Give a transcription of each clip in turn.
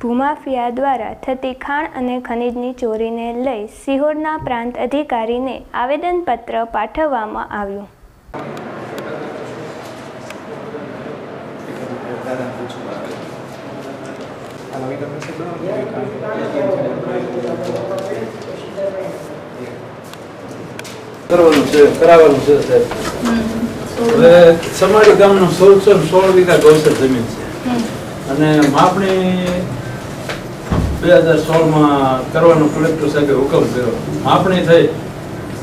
ભૂમાફિયા દ્વારા થતી ખાણ અને ખનીજની ચોરીને લઈ સિહોરના પ્રાંત અધિકારીને આવેદનપત્ર પાઠવવામાં આવ્યું. કરાવવાનું છે સાહેબ. હવે સમાડી ગામનું 1616 વીઘા ગૌચર જમીન છે અને માપણી 2016માં કરવાનો કલેક્ટર સાહેબે હુકમ કર્યો. માપણી થઈ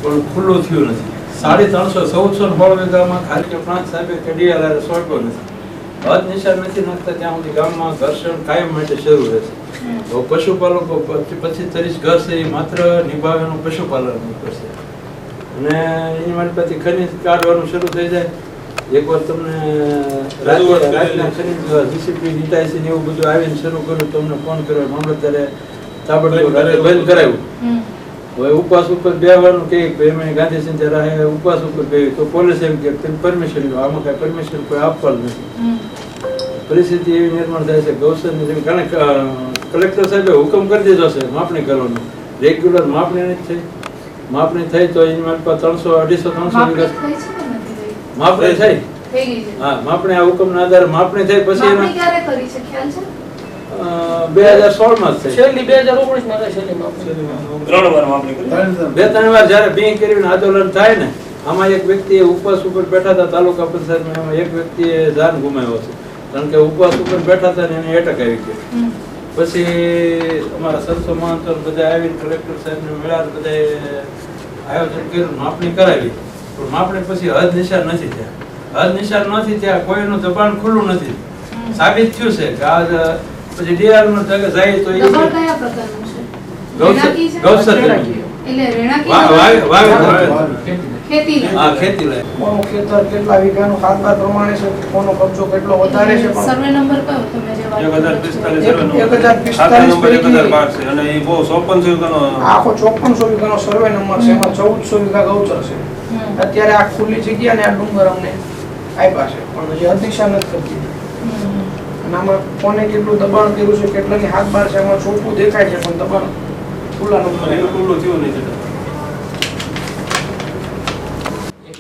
પણ ખુલ્લું થયું નથી. 350 1416 વીઘામાં ખાલી પ્રાંત સાહેબે કેડીઆર સોંપ્યો નથી. હદ નિશાન નથી નાખતા ત્યાં સુધી ગામમાં ઘર્ષણ કાયમ માટે શરૂ રહેશે. તો પશુપાલકો 25-30 ઘર છે એ માત્ર નિભાવવાનું પશુપાલન કરશે અને એની માટે પછી ખનીજ કાઢવાનું શરૂ થઈ જાય. એકવાર તમને રાતના ખનીજ જીસીપી ડીટાઈસી ને એવું બધું આવીને શરૂ કર્યું, તમને ફોન કર્યો, મામલતદારે તાબડતોબ બંધ કરાવ્યું. હવે ઉપવાસ ઉપર બેવાનું કે એમણે ગાંધીસિંહ રાહે ઉપવાસ ઉપર બેવ્યું તો પોલીસ એમ કે પરમિશન લો. આમાં કાંઈ પરમિશન કોઈ આપવાનું નથી. પરિસ્થિતિ એવી નિર્માણ થાય છે ગૌચરની જેમ, કારણ કલેક્ટર સાહેબે હુકમ કરી દીધો છે માપણી કરવાનું. રેગ્યુલર માપણી નથી થઈ. માપણી થઈ તો એની માટે 300-250-300 વીઘા માપણી થઈ. હા, માપણી આ હુકમના આધારે માપણી થઈ. પછી એના 2016 માં થઈ. છેલ્લી 2019 માં છેલ્લી માપણી 3 વાર માપણી કરી. 2-3 વાર જ્યારે બિંગ કરીને આંદોલન થાય ને, આમાં એક વ્યક્તિએ ઉપવાસ ઉપર બેઠા હતા તાલુકા પંચાયતમાં, એમાં એક વ્યક્તિએ જાન ગુમાવ્યો છે. કારણ કે ઉપવાસ ઉપર બેઠા હતા ને એને એટક આવી ગયો. પછી અમારા સરસો મહંતો બધા આવીને કલેક્ટર સાહેબને મળ્યા, બધા આયોજન કર્યું, માપણી કરાવી. પણ માપણી પછી હદ નિશાન નથી થયા. હદ નિશાન નથી થયા, કોઈનું દબાણ ખુલ્લું નથી. સાબિત થયું છે કે આ પછી ડીઆર નો જાય તો એ દબાણ કયા પ્રકારનું છે? ગૌચર એટલે રેણાકી ખેતી હા, ખેતી લાયક. કોનું ખેતર કેટલા વીઘાનું ખાતર પ્રમાણે છે, કોનો કબજો કેટલો વધારે છે. સર્વે નંબર કયો તમે જે વાત 1045 છે અને એ બહુ 5400 વીઘાનો આખો 5400 વીઘાનો સર્વે નંબર છે. એમાં 1400 વીઘા ગૌચર છે. અત્યારે આ ખુલ્લી જગ્યા ને આ ડુંગર અમને આપ્યા છે પણ હજી અતિશા નથી કરતી. અને આમાં કોને કેટલું દબાણ કર્યું છે, કેટલાની હાથ બાર છે, એમાં ચોખ્ખું દેખાય છે પણ દબાણ ખુલ્લા નંબર ખુલ્લું થયું નહીં.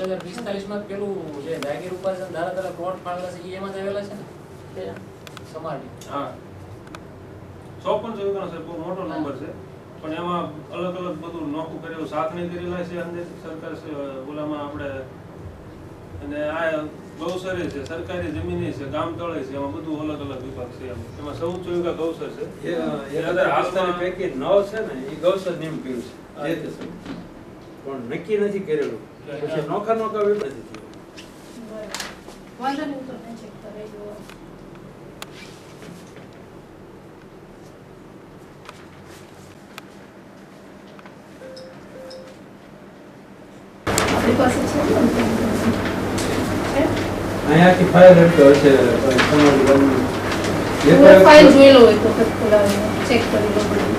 1045 માં પેલું જે જાગીર ઉપર છે ધારા પ્લોટ પાડેલા છે એમાં જ આવેલા છે ને સમાડી. હા, 5400 વીઘાનો છે, બહુ મોટો નંબર છે પણ એમાં અલગ અલગ બધું નોખું કરેલું સાથણી કરેલા છે અંદર સરકાર ઓલામાં આપણે. અને આ ગૌચર છે, સરકારી જમીન છે, ગામ તળે છે, એમાં બધું અલગ અલગ વિભાગ છે. એમાં 1400 વીઘા ગૌચર છે. એ હાલની પૈકી 9 છે ને એ ગૌચર નિયમ કર્યું છે જે તે પણ નક્કી નથી કરેલું. પછી નોખા વિભાગ નથી થયું. વાંધો નહીં, તો મેં ચેક કરાવી દઉં. આપણી પાસે છે અહીંયાથી ફાઇલ એટલો હશે તમારી ગામની. ને ફાઇલ જોયેલો હોય તો ખોલાવીને ચેક કરી લો બધું.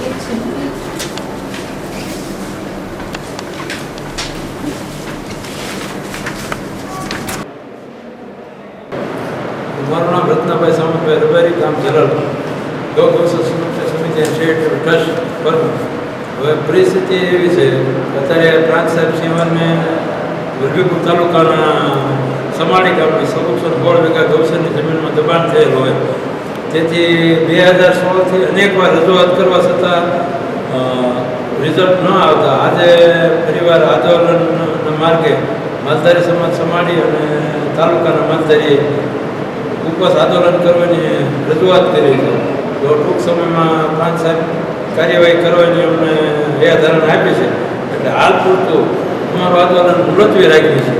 એક છે મારું નામ રત્નાભાઈ સામંતભાઈ રબારી, ગામ જલાલ, ગૌચર સુરક્ષા સમિતિ ચેરિટેબલ ટ્રસ્ટ પ્રમુખ. હવે પરિસ્થિતિ એવી છે અત્યારે પ્રાંત સાહેબ સિંહવાનને વરભીપુર તાલુકાના સમાડી ગામની 1616 વીઘા ગૌચરની જમીનમાં દબાણ થયેલ હોય. તેથી 2016થી અનેકવાર રજૂઆત કરવા છતાં રિઝલ્ટ ન આવતા આજે ફરીવાર આંદોલનના માર્ગે માલધારી સમાજ સમાડી અને તાલુકાના માલધારીએ ઉપવાસ આંદોલન કરવાની રજૂઆત કરી છે. તો ટૂંક સમયમાં પ્રાંત સાહેબ કાર્યવાહી કરવાની અમને ધારણા આપી છે. એટલે હાલ પૂરતું અમારું આંદોલન મુલતવી રાખ્યું છે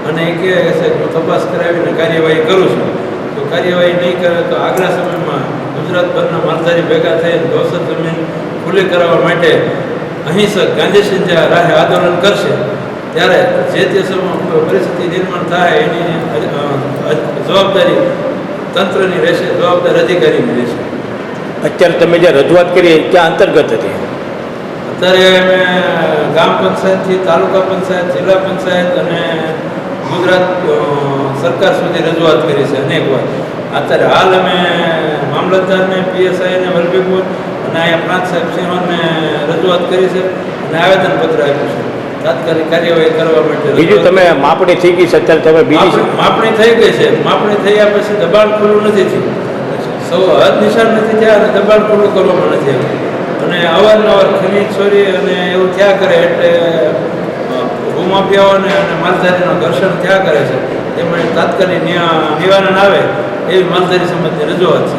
અને એ કહે છે કે તપાસ કરાવીને કાર્યવાહી કરું છું. તો કાર્યવાહી નહીં કરે તો આગલા સમયમાં ગુજરાતભરના માલધારી ભેગા થઈને ગૌચર જમીન ખુલ્લી કરાવવા માટે અહિંસક ગાંધીસિંહ રાહે આંદોલન કરશે. ત્યારે જે તે સમય પરિસ્થિતિ નિર્માણ થાય એની જવાબદારી તંત્રની રહેશે, જવાબદાર અધિકારીની રહેશે. અત્યારે તમે જે રજૂઆત કરી ત્યાં અંતર્ગત હતી? અત્યારે અમે ગામ પંચાયતથી તાલુકા પંચાયત, જિલ્લા પંચાયત અને ગુજરાત સરકાર સુધી રજૂઆત કરી છે અનેક વાર. અત્યારે હાલ અમે મામલતદારને, પીએસઆઈને, વલભીપુર અને અહીંયા પ્રાંત સાહેબ સિંહોને રજૂઆત કરી છે અને આવેદનપત્ર આપ્યું છે તાત્કાલિક કાર્યવાહી કરવા માટે. બીજું તમે માપણી થઈ ગઈ છે અત્યારે તમે બીજી માપણી થઈ ગઈ છે. માપણી થયા પછી દબાણ ખુલ્લું નથી થયું. સૌ હદ નિશાન નથી થયા અને દબાણ ખુલ્લું કરવામાં નથી આવ્યું અને અવારનવાર ખનીજ ચોરી અને એવું થયા કરે એટલે ભૂમાફિયાઓને અને માલધારીનું ઘર્ષણ થયા કરે છે. તે માટે તાત્કાલિક નિવારણ આવે એવી માલધારી સમાજની રજૂઆત છે.